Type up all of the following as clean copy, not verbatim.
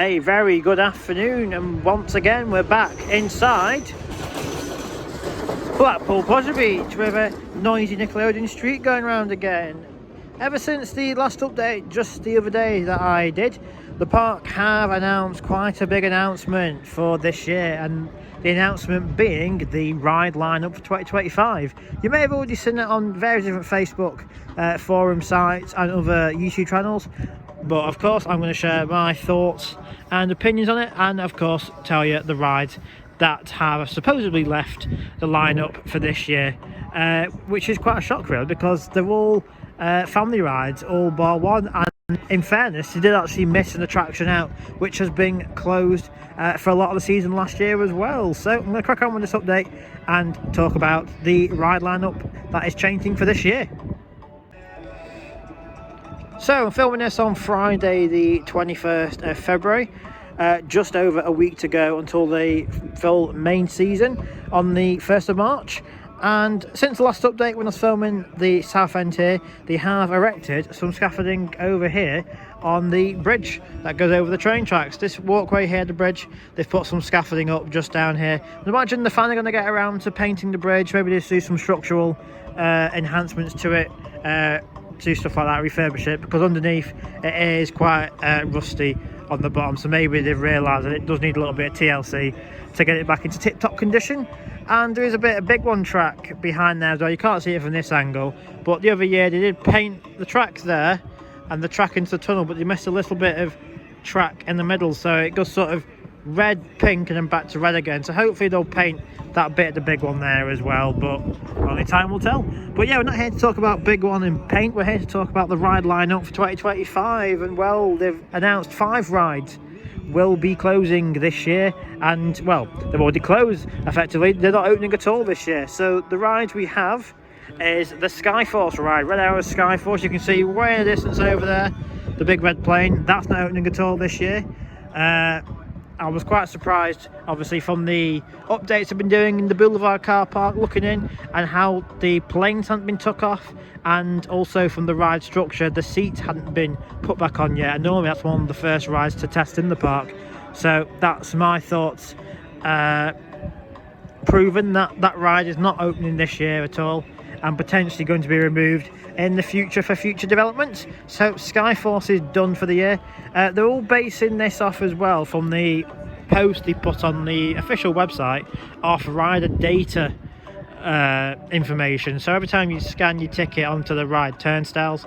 A very good afternoon, and once again we're back inside Blackpool Pleasure Beach with a noisy Nickelodeon street going round again. Ever since the last update just the other day that I did, the park have announced quite a big announcement for this year, and the announcement being the ride lineup for 2025. You may have already seen it on various different Facebook forum sites and other YouTube channels, but of course I'm going to share my thoughts and opinions on it, and of course tell you the rides that have supposedly left the lineup for this year, which is quite a shock really, because they're all family rides, all bar one, and in fairness they did actually miss an attraction out which has been closed for a lot of the season last year as well. So I'm going to crack on with this update and talk about the ride lineup that is changing for this year. So I'm filming this on Friday the 21st of February, just over a week to go until the full main season on the 1st of March. And since the last update when I was filming the south end here, they have erected some scaffolding over here on the bridge that goes over the train tracks. This walkway here, the bridge, they've put some scaffolding up just down here. I imagine the fan are going to get around to painting the bridge, maybe just do some structural enhancements to it, do stuff like that, refurbish it, because underneath it is quite rusty on the bottom, so maybe they've realised that it does need a little bit of TLC to get it back into tip-top condition. And there is a bit of big one track behind there as well. You can't see it from this angle, but the other year they did paint the track there and the track into the tunnel, but they missed a little bit of track in the middle, so it goes sort of red, pink, and then back to red again. So hopefully they'll paint that bit of the big one there as well, but only time will tell. But yeah, we're not here to talk about big one and paint, we're here to talk about the ride lineup for 2025. And well, they've announced 5 rides will be closing this year, and well, they've already closed effectively. They're not opening at all this year. So the rides we have is the Skyforce ride, Red Arrows Skyforce. You can see way in the distance over there the big red plane. That's not opening at all this year. I was quite surprised, obviously, from the updates I've been doing in the Boulevard car park, looking in, and how the planes hadn't been took off, and also from the ride structure, the seats hadn't been put back on yet. And normally that's one of the first rides to test in the park. So that's my thoughts, proven that that ride is not opening this year at all, and potentially going to be removed in the future for future developments. So Skyforce is done for the year. They're all basing this off as well from the post they put on the official website off rider data information. So every time you scan your ticket onto the ride turnstiles,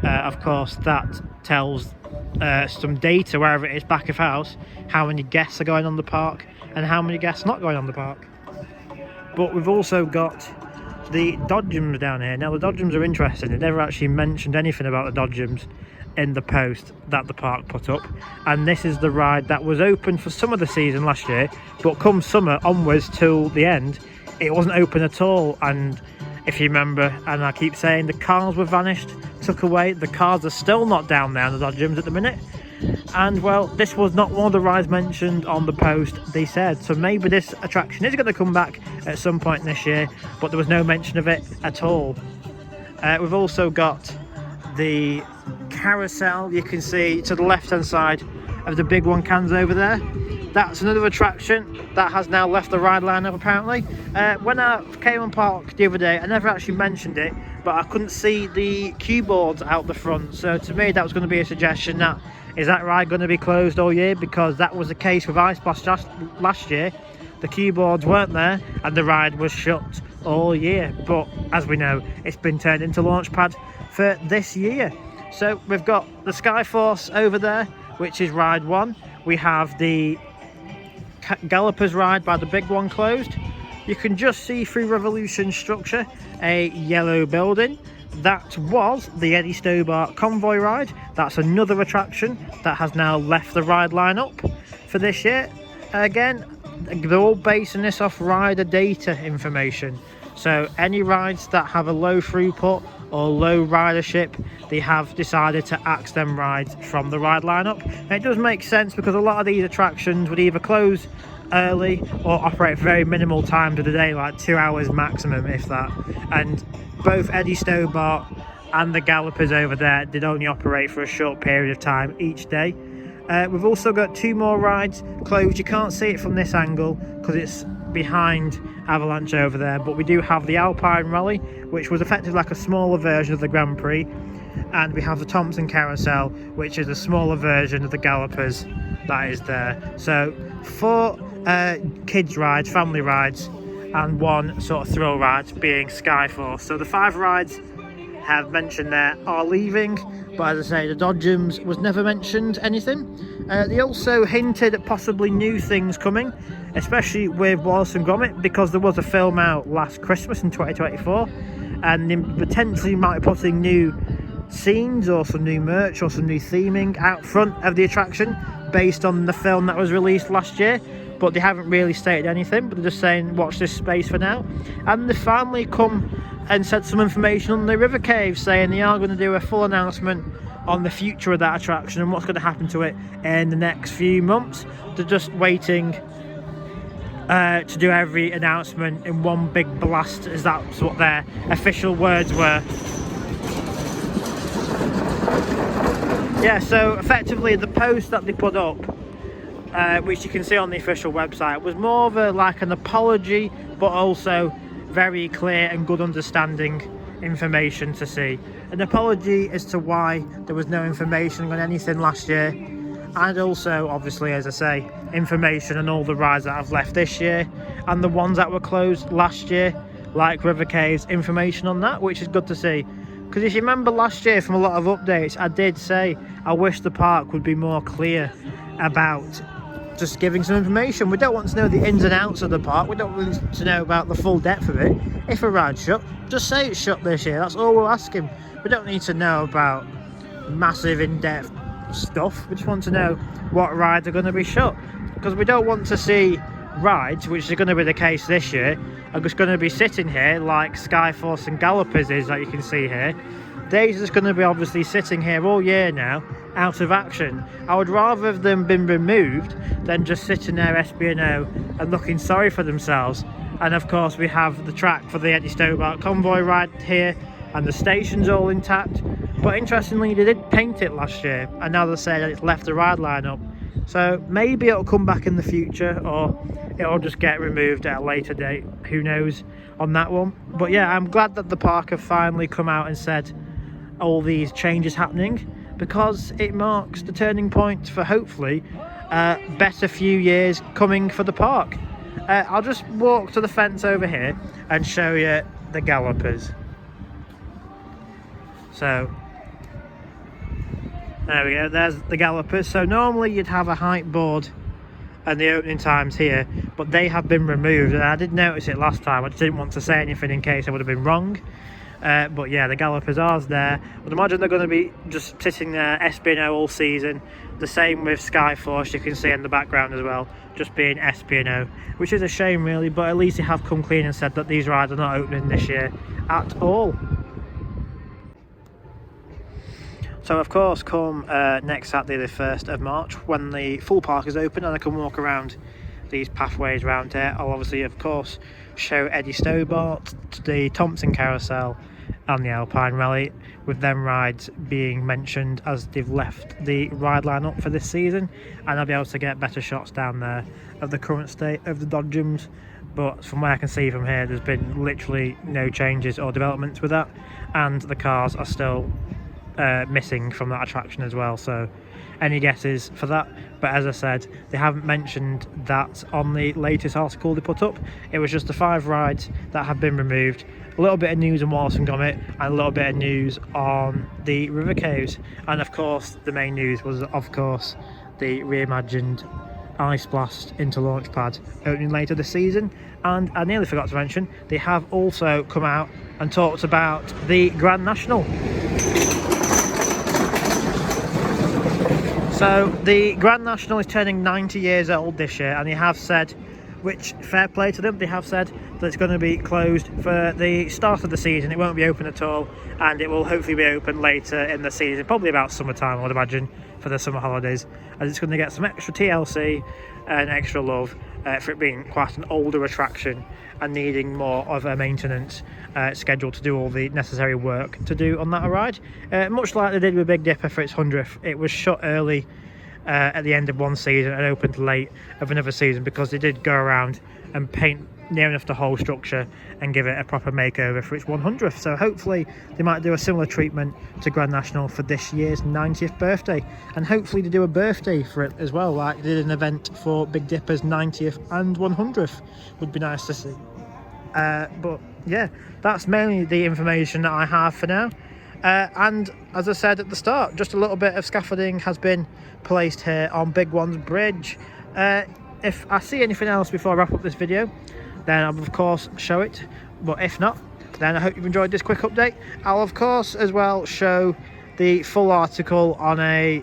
of course that tells some data wherever it is back of house, how many guests are going on the park and how many guests not going on the park. But we've also got the Dodgems down here. Now the Dodgems are interesting. They never actually mentioned anything about the Dodgems in the post that the park put up, and this is the ride that was open for some of the season last year, but come summer onwards till the end it wasn't open at all. And if you remember, and I keep saying, the cars were vanished, took away. The cars are still not down there on the Dodgems at the minute. And well, this was not one of the rides mentioned on the post, they said. So maybe this attraction is going to come back at some point this year, but there was no mention of it at all. We've also got the carousel, you can see to the left hand side of the big one cans over there. That's another attraction that has now left the ride lineup apparently. When I came on park the other day, I never actually mentioned it, but I couldn't see the cue boards out the front. So to me that was going to be a suggestion that, is that ride going to be closed all year? Because that was the case with Ice Splash last year. The cue boards weren't there and the ride was shut all year. But as we know, it's been turned into Launchpad for this year. So we've got the Skyforce over there, which is ride 1. We have the Gallopers ride by the big one closed. You can just see through Revolution structure a yellow building. That was the Eddie Stobart convoy ride. That's another attraction that has now left the ride lineup for this year. Again, they're all basing this off rider data information. So any rides that have a low throughput or low ridership, they have decided to axe them rides from the ride lineup. And it does make sense, because a lot of these attractions would either close early or operate for very minimal times of the day, like 2 hours maximum if that. And both Eddie Stobart and the Gallopers over there did only operate for a short period of time each day. We've also got 2 more rides closed. You can't see it from this angle because it's behind Avalanche over there, but we do have the Alpine Rally, which was effectively like a smaller version of the Grand Prix, and we have the Thompson Carousel, which is a smaller version of the Gallopers that is there. So 4 kids rides, family rides, and 1 sort of thrill ride being Skyforce. So the 5 rides have mentioned there are leaving, but as I say, the Dodgems was never mentioned anything. They also hinted at possibly new things coming, especially with Force and Dodgems, because there was a film out last Christmas in 2024, and they potentially might be putting new scenes or some new merch or some new theming out front of the attraction based on the film that was released last year. But they haven't really stated anything, but they're just saying watch this space for now. And they finally come and said some information on the River Cave, saying they are going to do a full announcement on the future of that attraction and what's going to happen to it in the next few months. They're just waiting to do every announcement in one big blast, as that's what their official words were. Yeah, so effectively the post that they put up, which you can see on the official website, was more of like an apology, but also very clear and good understanding information to see. An apology as to why there was no information on anything last year, and also obviously, as I say, information on all the rides that have left this year and the ones that were closed last year, like River Caves, information on that, which is good to see. Because if you remember last year from a lot of updates, I did say I wish the park would be more clear about just giving some information. We don't want to know the ins and outs of the park. We don't want to know about the full depth of it. If a ride's shut, just say it's shut this year. That's all we're asking. We don't need to know about massive in-depth stuff. We just want to know what rides are going to be shut. Because we don't want to see rides, which is going to be the case this year, are just going to be sitting here like Skyforce and Gallopers is, that you can see here. They're just going to be obviously sitting here all year now, out of action. I would rather have them been removed than just sitting there SB&O and looking sorry for themselves. And of course we have the track for the Eddie Stobart convoy ride here, and the station's all intact. But interestingly, they did paint it last year, and now they say that it's left the ride line up. So maybe it'll come back in the future, or it'll just get removed at a later date. Who knows on that one. But yeah, I'm glad that the park have finally come out and said all these changes happening, because it marks the turning point for hopefully a better few years coming for the park. I'll just walk to the fence over here and show you the Gallopers. So there we go, there's the Gallopers. So normally you'd have a height board and the opening times here, but they have been removed, and I did notice it last time. I just didn't want to say anything in case I would have been wrong. But yeah, the Gallopers are there. I'd imagine they're going to be just sitting there SB&O all season. The same with Skyforce, you can see in the background as well, just being SB&O, which is a shame really, but at least they have come clean and said that these rides are not opening this year at all. So of course, come next Saturday the 1st of March, when the full park is open and I can walk around these pathways around here, I'll obviously of course show Eddie Stobart, the Thompson Carousel and the Alpine Rally, with them rides being mentioned as they've left the ride line up for this season, and I'll be able to get better shots down there of the current state of the Dodgems. But from where I can see from here, there's been literally no changes or developments with that, and the cars are still missing from that attraction as well. So any guesses for that? But as I said, they haven't mentioned that on the latest article they put up. It was just the 5 rides that have been removed, a little bit of news on Wallace and Gromit, and a little bit of news on the River Caves, and of course the main news was of course the reimagined Ice Blast into launch pad opening later this season. And I nearly forgot to mention, they have also come out and talked about the Grand National. So the Grand National is turning 90 years old this year, and they have said, which fair play to them, they have said that it's going to be closed for the start of the season. It won't be open at all, and it will hopefully be open later in the season, probably about summertime I would imagine, for the summer holidays, as it's going to get some extra TLC and extra love for it being quite an older attraction and needing more of a maintenance schedule to do all the necessary work to do on that ride. Much like they did with Big Dipper for its 100th, it was shut early at the end of one season and opened late of another season, because they did go around and paint near enough the whole structure and give it a proper makeover for its 100th. So hopefully they might do a similar treatment to Grand National for this year's 90th birthday, and hopefully they do a birthday for it as well, like they did an event for Big Dipper's 90th and 100th. Would be nice to see. But yeah, that's mainly the information that I have for now. And as I said at the start, just a little bit of scaffolding has been placed here on Big One's bridge. If I see anything else before I wrap up this video, then I'll of course show it, but if not, then I hope you've enjoyed this quick update. I'll of course as well show the full article on a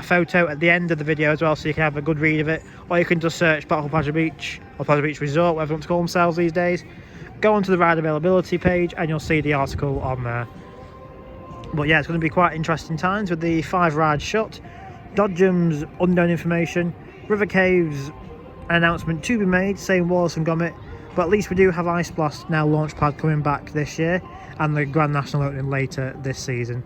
photo at the end of the video as well, so you can have a good read of it, or you can just search Blackpool Pleasure Beach or Pleasure Beach Resort, whatever you want to call themselves these days. Go onto the ride availability page and you'll see the article on there. But yeah, it's going to be quite interesting times with the 5 rides shut, Dodgems unknown information, River Caves announcement to be made, saying Wallace and Gromit, but at least we do have Ice Blast now Launchpad coming back this year, and the Grand National opening later this season.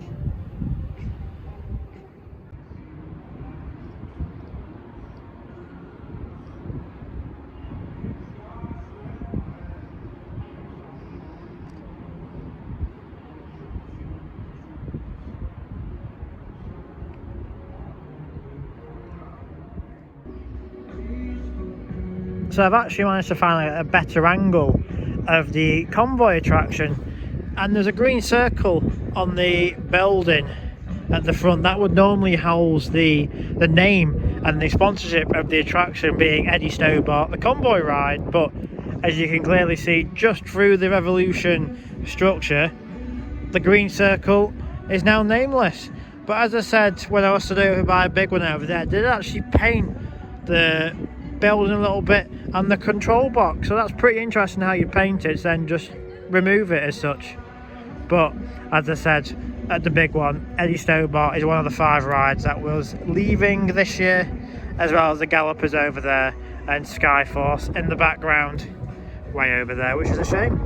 So I've actually managed to find a better angle of the convoy attraction, and there's a green circle on the building at the front that would normally house the name and the sponsorship of the attraction, being Eddie Stobart, the convoy ride. But as you can clearly see, just through the Revolution structure, the green circle is now nameless. But as I said when I was stood over by a big one over there, they did actually paint the building a little bit and the control box, so that's pretty interesting how you paint it, then just remove it as such. But as I said at the big one, Eddie Stobart is one of the 5 rides that was leaving this year, as well as the Gallopers over there and Skyforce in the background way over there, which is a shame.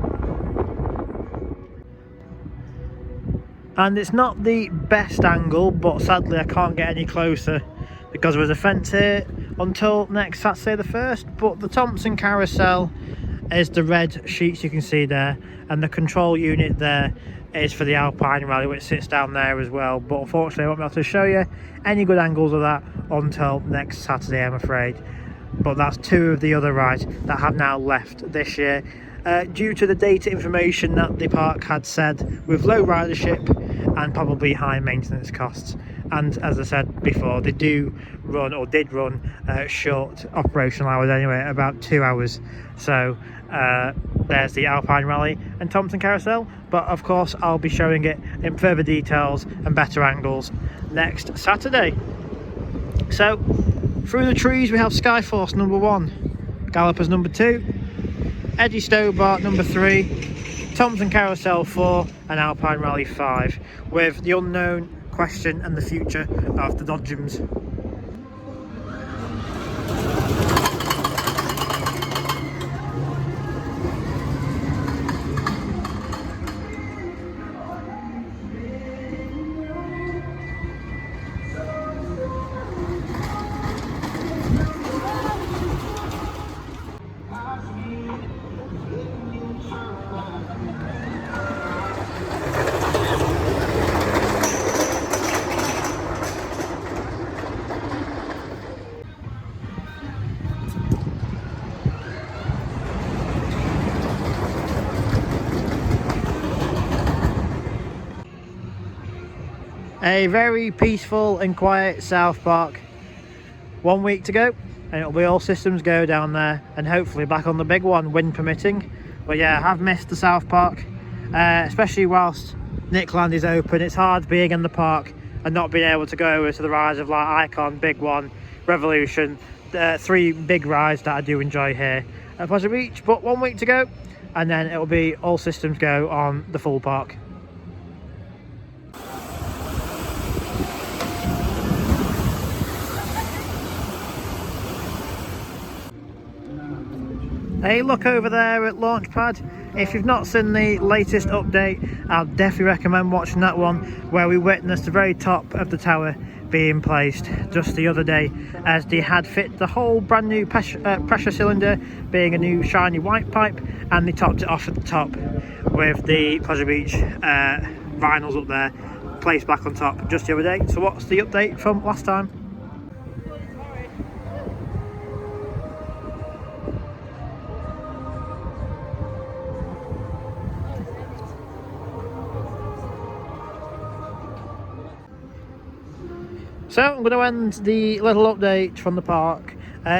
And it's not the best angle, but sadly I can't get any closer because there was a fence here until next Saturday the 1st. But the Thompson Carousel is the red sheets you can see there, and the control unit there is for the Alpine Rally, which sits down there as well. But unfortunately I won't be able to show you any good angles of that until next Saturday, I'm afraid. But that's 2 of the other rides that have now left this year, due to the data information that the park had said, with low ridership and probably high maintenance costs. And as I said before, they do run, or did run, short operational hours anyway, about 2 hours. So there's the Alpine Rally and Thompson Carousel, but of course I'll be showing it in further details and better angles next Saturday. So through the trees we have Skyforce number 1, Gallopers number 2, Eddie Stobart number 3, Thompson Carousel 4 and Alpine Rally 5, with the unknown question and the future of the Dodgems. A very peaceful and quiet South Park. 1 week to go and it'll be all systems go down there, and hopefully back on the big one, wind permitting. But yeah, I have missed the South Park, especially whilst Nickland is open. It's hard being in the park and not being able to go over to the rides of like Icon, Big One, Revolution, 3 big rides that I do enjoy here at Pleasure Beach. But 1 week to go and then it'll be all systems go on the full park. Hey, look over there at Launchpad. If you've not seen the latest update, I'll definitely recommend watching that one, where we witnessed the very top of the tower being placed just the other day, as they had fit the whole brand new pressure cylinder, being a new shiny white pipe, and they topped it off at the top with the Pleasure Beach vinyls up there placed back on top just the other day. So what's the update from last time? So I'm going to end the little update from the park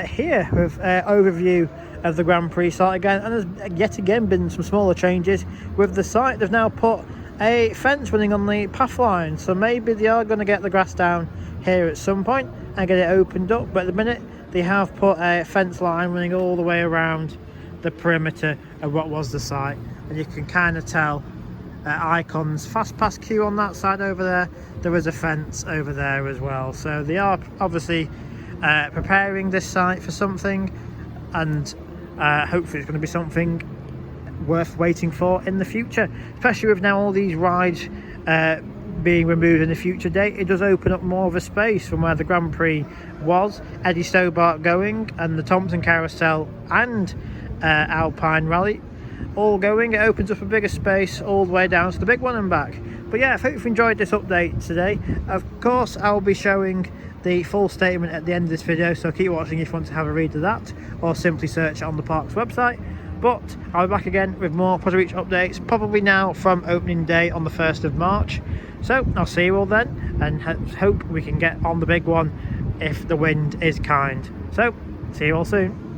here with an overview of the Grand Prix site again, and there's yet again been some smaller changes with the site. They've now put a fence running on the path line, so maybe they are going to get the grass down here at some point and get it opened up, but at the minute they have put a fence line running all the way around the perimeter of what was the site, and you can kind of tell Icon's fast pass queue on that side over there. There is a fence over there as well, so they are obviously preparing this site for something, and hopefully it's going to be something worth waiting for in the future, especially with now all these rides being removed in a future date. It does open up more of a space from where the Grand Prix was, Eddie Stobart going, and the Thompson Carousel and Alpine Rally all going. It opens up a bigger space all the way down to the big one and back. But yeah, I hope you've enjoyed this update today. Of course, I'll be showing the full statement at the end of this video, so keep watching if you want to have a read of that, or simply search it on the park's website. But I'll be back again with more Pleasure Beach updates, probably now from opening day on the 1st of March. So I'll see you all then, and hope we can get on the big one if the wind is kind. So see you all soon.